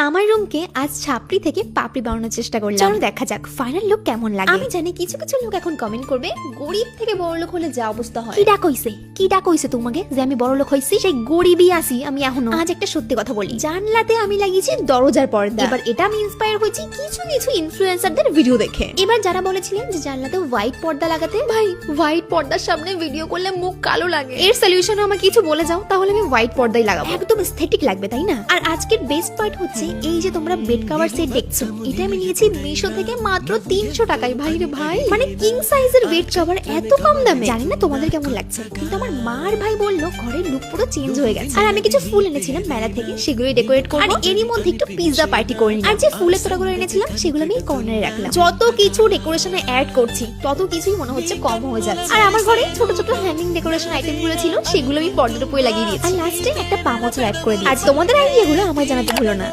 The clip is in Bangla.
আমার রুমকে আজ ছাপড়ি থেকে পাপড়ি বানানোর চেষ্টা করলাম। চলো দেখা যাক ফাইনাল লুক কেমন লাগে। আমি জানি কিছু কিছু লোক এখন কমেন্ট করবে গরিব থেকে বড় লোক হলে যা অবস্থা হয়। কি ডাক হইছে তোমাকে যে আমি বড় লোক হইছি? সেই গরিবই আছি আমি এখনো। আজ একটা সত্যি কথা বলি, জানলাতে আমি লাগিয়েছি দরজার পর্দা। এবার এটা আমি ইন্সপায়ার হয়েছি কিছু কিছু ইনফ্লুয়েন্সারদের ভিডিও দেখে। এবার যারা বলেছিলেন যে জানলাতে হোয়াইট পর্দা লাগাতে, ভাই হোয়াইট পর্দার সামনে ভিডিও করলে মুখ কালো লাগে। এর সলিউশনে আমাকে কিছু বলে যাও, তাহলে আমি হোয়াইট পর্দাই লাগাবো। একদম এস্থেটিক লাগবে, তাই না? আর আজকের বেস্ট পার্ট হচ্ছে এই যে তোমরা বেড কভার সেট দেখছো, এটা আমি নিয়েছি মিশো থেকে মাত্র 300 টাকায়। ভাই রে ভাই, মানে কিং সাইজের বেড কভার এত কম দামে। জানি না তোমাদের কেমন লাগছে, কিন্তু আমার মার ভাই বললো ঘরের লুক পুরো চেঞ্জ হয়ে গেছে। আর আমি কিছু ফুল এনেছিলাম মেলা থেকে, সেগুলোই ডেকোরেট করব। আর এরই মধ্যে একটু পিৎজা পার্টি করে নিই। আর যে ফুলের তোড়াগুলো এনেছিলাম সেগুলো আমি কর্নারে রাখলাম। যত কিছু ডেকোরেশনে অ্যাড করছি তত কিছুই মনে হচ্ছে কম হয়ে যাচ্ছে। আর আমার ঘরে ছোট ছোট হ্যাঙ্গিং ডেকোরেশন আইটেম গুলো ছিল, সেগুলো আমি পর্দার উপরে লাগিয়ে দিয়েছি। আর লাস্টে একটা পা মোচা অ্যাড করে দিই। আর তোমাদের আইডিয়াগুলো আমায় জানাতে ভুলো না।